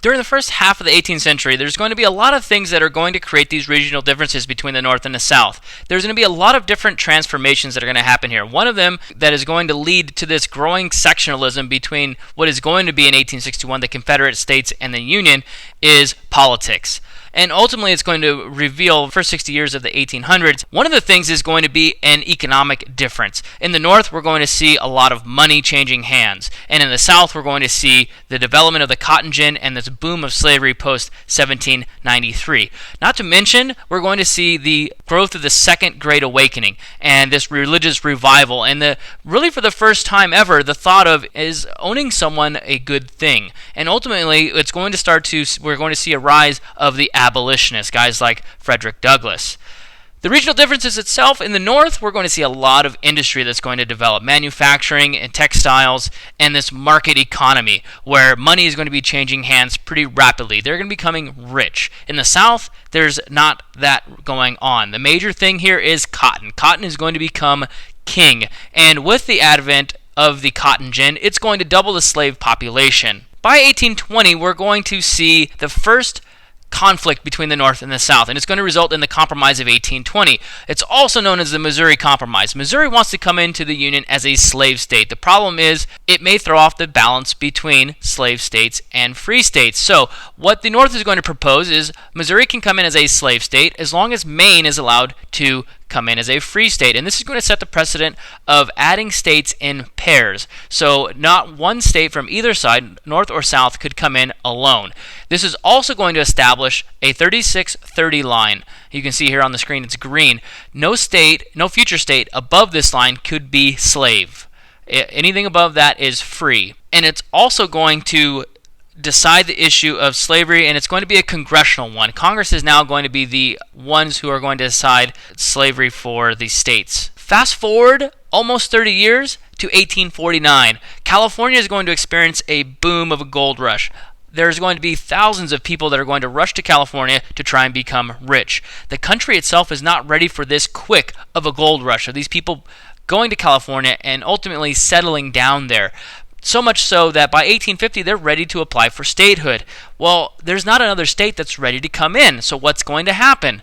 During the first half of the 18th century, there's going to be a lot of things that are going to create these regional differences between the North and the South. There's going to be a lot of different transformations that are going to happen here. One of them that is going to lead to this growing sectionalism between what is going to be in 1861 the Confederate States and the Union is politics. And ultimately, it's going to reveal the first 60 years of the 1800s. One of the things is going to be an economic difference. In the North, we're going to see a lot of money changing hands. And in the South, we're going to see the development of the cotton gin and this boom of slavery post-1793. Not to mention, we're going to see the growth of the Second Great Awakening and this religious revival. And really for the first time ever, the thought of is owning someone a good thing. And ultimately, we're going to see a rise of the abolitionists, guys like Frederick Douglass. The regional differences itself, in the North, we're going to see a lot of industry that's going to develop, manufacturing and textiles, and this market economy where money is going to be changing hands pretty rapidly. They're going to be becoming rich. In the South, there's not that going on. The major thing here is cotton. Cotton is going to become king, and with the advent of the cotton gin, it's going to double the slave population. By 1820, we're going to see the first conflict between the North and the South, and it's going to result in the Compromise of 1820. It's also known as the Missouri Compromise. Missouri wants to come into the Union as a slave state. The problem is it may throw off the balance between slave states and free states. So what the North is going to propose is Missouri can come in as a slave state as long as Maine is allowed to come in as a free state. And this is going to set the precedent of adding states in pairs. So not one state from either side, North or South, could come in alone. This is also going to establish a 36-30 line. You can see here on the screen it's green. No future state above this line could be slave. Anything above that is free. And it's also going to decide the issue of slavery, and it's going to be a congressional one. Congress is now going to be the ones who are going to decide slavery for the states. Fast forward almost 30 years to 1849. California is going to experience a boom of a gold rush. There's going to be thousands of people that are going to rush to California to try and become rich. The country itself is not ready for this quick of a gold rush, of these people going to California and ultimately settling down there. So much so that by 1850, they're ready to apply for statehood. Well, there's not another state that's ready to come in. So what's going to happen?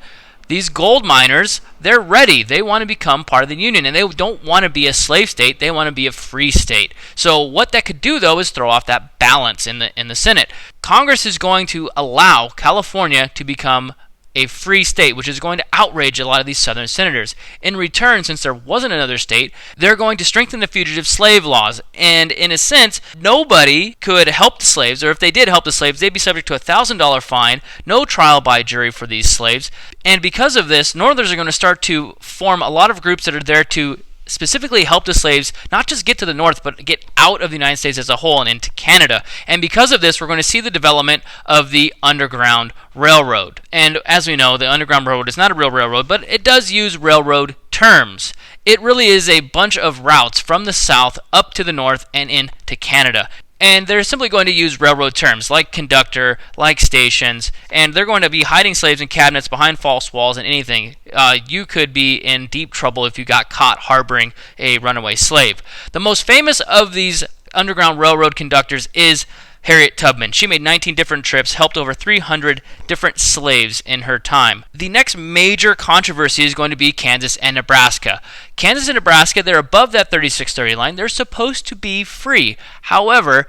These gold miners, they're ready. They want to become part of the Union, and they don't want to be a slave state. They want to be a free state. So what that could do, though, is throw off that balance in the Senate. Congress is going to allow California to become a free state, which is going to outrage a lot of these southern senators. In return, since there wasn't another state, they're going to strengthen the fugitive slave laws. And in a sense, nobody could help the slaves, or if they did help the slaves, they'd be subject to a $1,000 fine, no trial by jury for these slaves. And because of this, Northerners are going to start to form a lot of groups that are there to specifically help the slaves not just get to the North, but get out of the United States as a whole and into Canada. And because of this, we're going to see the development of the Underground Railroad. And as we know, the Underground Railroad is not a real railroad, but it does use railroad terms. It really is a bunch of routes from the South up to the North and into Canada. And they're simply going to use railroad terms like conductor, like stations, and they're going to be hiding slaves in cabinets behind false walls and anything. You could be in deep trouble if you got caught harboring a runaway slave. The most famous of these Underground Railroad conductors is Harriet Tubman. She made 19 different trips, helped over 300 different slaves in her time. The next major controversy is going to be Kansas and Nebraska. Kansas and Nebraska, they're above that 36-30 line. They're supposed to be free. However,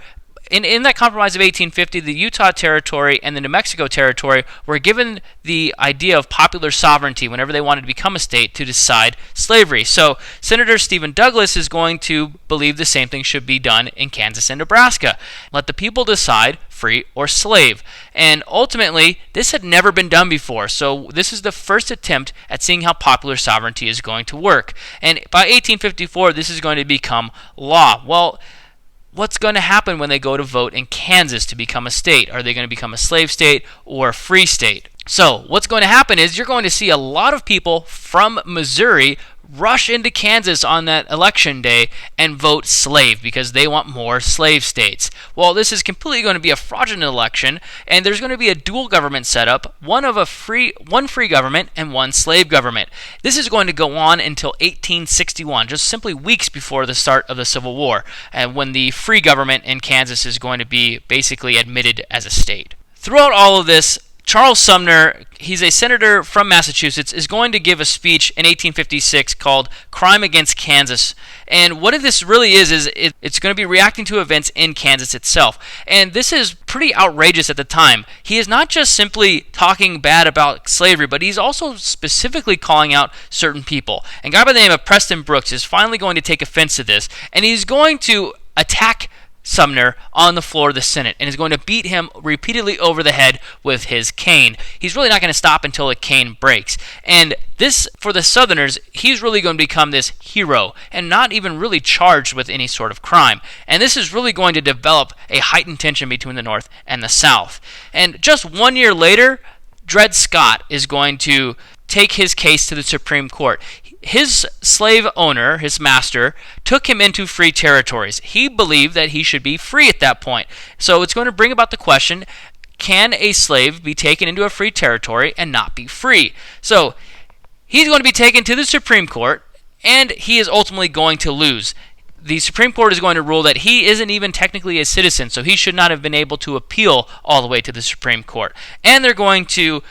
in that Compromise of 1850, the Utah Territory and the New Mexico Territory were given the idea of popular sovereignty whenever they wanted to become a state to decide slavery. So Senator Stephen Douglas is going to believe the same thing should be done in Kansas and Nebraska. Let the people decide, free or slave. And ultimately, this had never been done before. So this is the first attempt at seeing how popular sovereignty is going to work. And by 1854, this is going to become law. Well, what's going to happen when they go to vote in Kansas to become a state? Are they going to become a slave state or a free state? So what's going to happen is you're going to see a lot of people from Missouri rush into Kansas on that election day and vote slave because they want more slave states. Well, this is completely going to be a fraudulent election, and there's going to be a dual government set up, one free government and one slave government. This is going to go on until 1861, just simply weeks before the start of the Civil War, and when the free government in Kansas is going to be basically admitted as a state. throughout all of this, Charles Sumner, he's a senator from Massachusetts, is going to give a speech in 1856 called Crime Against Kansas. And what this really is it's going to be reacting to events in Kansas itself. And this is pretty outrageous at the time. He is not just simply talking bad about slavery, but he's also specifically calling out certain people. And a guy by the name of Preston Brooks is finally going to take offense to this, and he's going to attack Sumner on the floor of the Senate and is going to beat him repeatedly over the head with his cane. He's really not going to stop until the cane breaks. And this, for the Southerners, he's really going to become this hero and not even really charged with any sort of crime. And this is really going to develop a heightened tension between the North and the South. And just 1 year later, Dred Scott is going to take his case to the Supreme Court. His slave owner, his master, took him into free territories. He believed that he should be free at that point. So it's going to bring about the question, can a slave be taken into a free territory and not be free? So he's going to be taken to the Supreme Court, and he is ultimately going to lose. The Supreme Court is going to rule that he isn't even technically a citizen, so he should not have been able to appeal all the way to the Supreme Court. And they're going to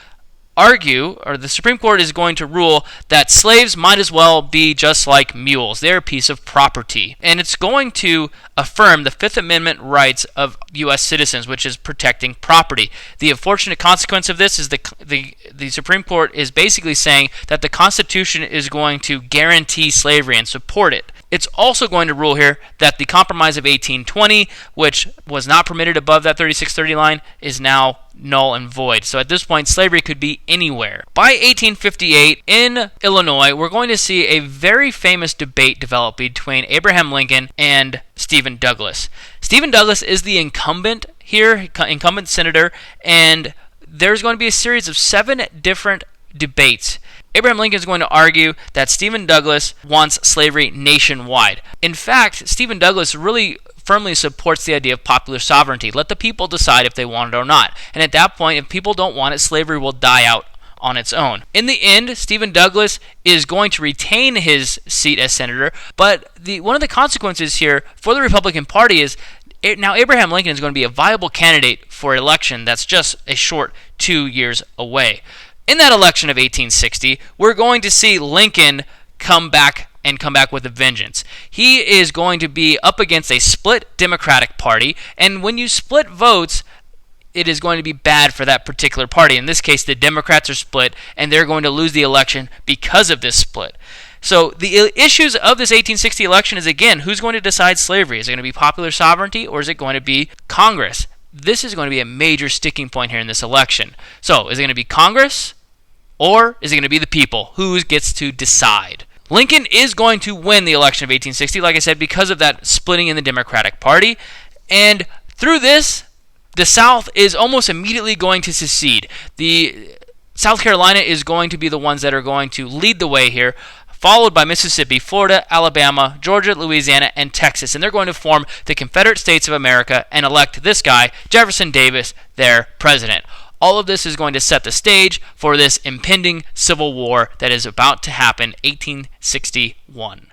argue, or the Supreme Court is going to rule that slaves might as well be just like mules. They're a piece of property. And it's going to affirm the Fifth Amendment rights of U.S. citizens, which is protecting property. The unfortunate consequence of this is the Supreme Court is basically saying that the Constitution is going to guarantee slavery and support it. It's also going to rule here that the Compromise of 1820, which was not permitted above that 3630 line, is now null and void. So at this point, slavery could be anywhere. By 1858, in Illinois, we're going to see a very famous debate develop between Abraham Lincoln and Stephen Douglas. Stephen Douglas is the incumbent here, incumbent senator, and there's going to be a series of 7 different debates. Abraham Lincoln is going to argue that Stephen Douglas wants slavery nationwide. In fact, Stephen Douglas really firmly supports the idea of popular sovereignty. Let the people decide if they want it or not. And at that point, if people don't want it, slavery will die out on its own. In the end, Stephen Douglas is going to retain his seat as senator, but one of the consequences here for the Republican Party is now Abraham Lincoln is going to be a viable candidate for election that's just a short 2 years away. In that election of 1860, we're going to see Lincoln come back with a vengeance. He is going to be up against a split Democratic Party, and when you split votes, it is going to be bad for that particular party. In this case, the Democrats are split, and they're going to lose the election because of this split. So the issues of this 1860 election is, again, who's going to decide slavery? Is it going to be popular sovereignty, or is it going to be Congress? This is going to be a major sticking point here in this election. So is it going to be Congress, or is it going to be the people? Who gets to decide? Lincoln is going to win the election of 1860, like I said, because of that splitting in the Democratic Party. And through this, the South is almost immediately going to secede. The South Carolina is going to be the ones that are going to lead the way here, followed by Mississippi, Florida, Alabama, Georgia, Louisiana, and Texas. And they're going to form the Confederate States of America and elect this guy, Jefferson Davis, their president. All of this is going to set the stage for this impending Civil War that is about to happen, 1861.